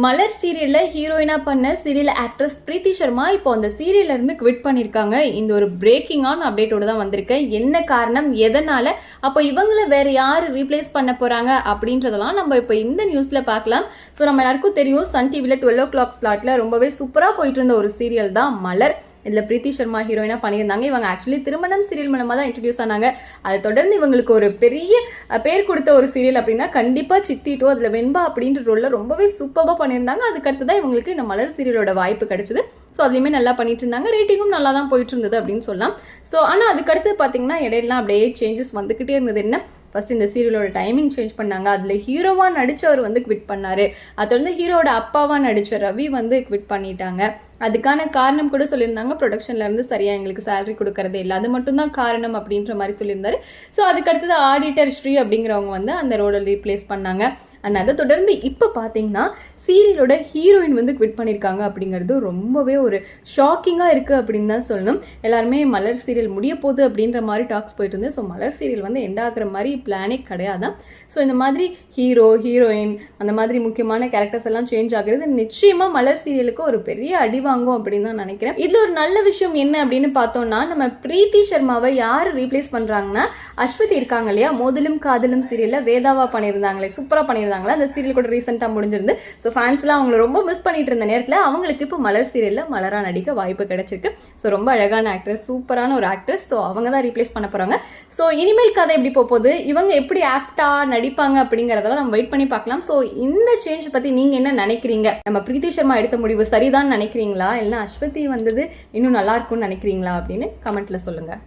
மலர் சீரியல்ல ஹீரோயினா பண்ண சீரியல் ஆக்ட்ரஸ் பிரீத்தி சர்மா இப்போ அந்த சீரியல்ல இருந்து குவிட் பண்ணிருக்காங்க. இந்த ஒரு பிரேக்கிங்கான அப்டேட்டோட தான் வந்திருக்கேன். என்ன காரணம், எதனால, அப்போ இவங்கள வேற யாரு ரீப்ளேஸ் பண்ண போறாங்க அப்படின்றதெல்லாம் நம்ம இப்போ இந்த நியூஸ்ல பார்க்கலாம். ஸோ நம்ம எல்லாருக்கும் தெரியும், சன் டிவில 12 o'clock ஸ்லாட்ல ரொம்பவே சூப்பரா போயிட்டு இருந்த ஒரு சீரியல் தான் மலர். இதில் பிரீத்தி சர்மா ஹீரோயினா பண்ணியிருந்தாங்க. இவங்க ஆக்சுவலி திருமணம் சீரியல் மூலமாக தான் இன்ட்ரடியூஸ் ஆனாங்க. அதை தொடர்ந்து இவங்களுக்கு ஒரு பெரிய பேர் கொடுத்த ஒரு சீரியல் அப்படின்னா கண்டிப்பாக சித்தி டூ. அதில் வெண்பா அப்படின்ற ரோலில் ரொம்பவே சூப்பராக பண்ணியிருந்தாங்க. அதுக்கடுத்து தான் இவங்களுக்கு இந்த மலர் சீரியலோட வாய்ப்பு கிடைச்சிது. ஸோ அதுலேயுமே நல்லா பண்ணிட்டு இருந்தாங்க. ரேட்டிங்கும் நல்லா தான் போயிட்டு இருந்தது அப்படின்னு சொல்லலாம். ஸோ ஆனால் அதுக்கடுத்து பார்த்தீங்கன்னா இடையிலாம் அப்படியே சேஞ்சஸ் வந்துக்கிட்டே இருந்தது. என்ன, ஃபர்ஸ்ட் இந்த சீரியலோட டைமிங் சேஞ்ச் பண்ணாங்க. அதில் ஹீரோவாக நடித்தவர் வந்து குவிட் பண்ணார். அது வந்து ஹீரோட அப்பாவாக நடித்த ரவி வந்து குவிட் பண்ணிட்டாங்க. அதுக்கான காரணம் கூட சொல்லியிருந்தாங்க, ப்ரொடக்ஷன்லேருந்து சரியாக எங்களுக்கு சேலரி கொடுக்கறது இல்லை, அது மட்டும்தான் காரணம் அப்படின்ற மாதிரி சொல்லியிருந்தாரு. ஸோ அதுக்கடுத்தது ஆடிட்டர் ஸ்ரீ அப்படிங்கிறவங்க வந்து அந்த ரோலை ரீப்ளேஸ் பண்ணாங்க. அண்ட் அதை தொடர்ந்து இப்போ பார்த்தீங்கன்னா சீரியலோட ஹீரோயின் வந்து குவிட் பண்ணியிருக்காங்க. அப்படிங்கிறது ரொம்பவே ஒரு ஷாக்கிங்காக இருக்குது அப்படின்னு தான் சொல்லணும். எல்லாருமே மலர் சீரியல் முடிய போகுது அப்படின்ற மாதிரி டாக்ஸ் போயிட்டு இருந்தது. ஸோ மலர் சீரியல் வந்து எண்ட் ஆகிற மாதிரி பிளானே கிடையாது. ஸோ இந்த மாதிரி ஹீரோ ஹீரோயின் அந்த மாதிரி முக்கியமான கேரக்டர்ஸ் எல்லாம் சேஞ்ச் ஆகுறது நிச்சயமாக மலர் சீரியலுக்கு ஒரு பெரிய அடி வாங்கும் அப்படின்னு தான் நினைக்கிறேன். இதில் ஒரு நல்ல விஷயம் என்ன அப்படின்னு பார்த்தோம்னா, நம்ம பிரீத்தி சர்மாவை யார் ரீப்ளேஸ் பண்ணுறாங்கன்னா அஸ்வதி இருக்காங்க இல்லையா, மோதலும் காதலும் சீரியலில் வேதாவா பண்ணியிருந்தாங்களே, சூப்பராக பண்ணியிருந்தாங்களே. அந்த சீரியல் கூட ரீசெண்டாக முடிஞ்சிருந்து. ஸோ ஃபேன்ஸ்லாம் அவங்களை ரொம்ப மிஸ் பண்ணிட்டு இருந்த நேரத்தில் அவங்களுக்கு இப்போ மலர் சீரியலில் மலராக நடிக்க வாய்ப்பு கிடைச்சிருக்கு. ஸோ ரொம்ப அழகான ஆக்ட்ரஸ், சூப்பரான ஒரு ஆக்ட்ரஸ். ஸோ அவங்க தான் ரீப்ளேஸ் பண்ண போகிறாங்க. ஸோ இனிமேல் கதை எப்படி போகுது, இவங்க எப்படி ஆப்டாக நடிப்பாங்க அப்படிங்கிறதெல்லாம் நம்ம வெயிட் பண்ணி பார்க்கலாம். ஸோ இந்த சேஞ்ச் பற்றி நீங்கள் என்ன நினைக்கிறீங்க? நம்ம பிரீத்தி சர்மா எடுத்த முடிவு சரிதான் நினைக்கிறீங்களா, இல்லை அஸ்வதி வந்தது இன்னும் நல்லா இருக்கும்னு நினைக்கிறீங்களா அப்படின்னு கமெண்ட்டில் சொல்லுங்கள்.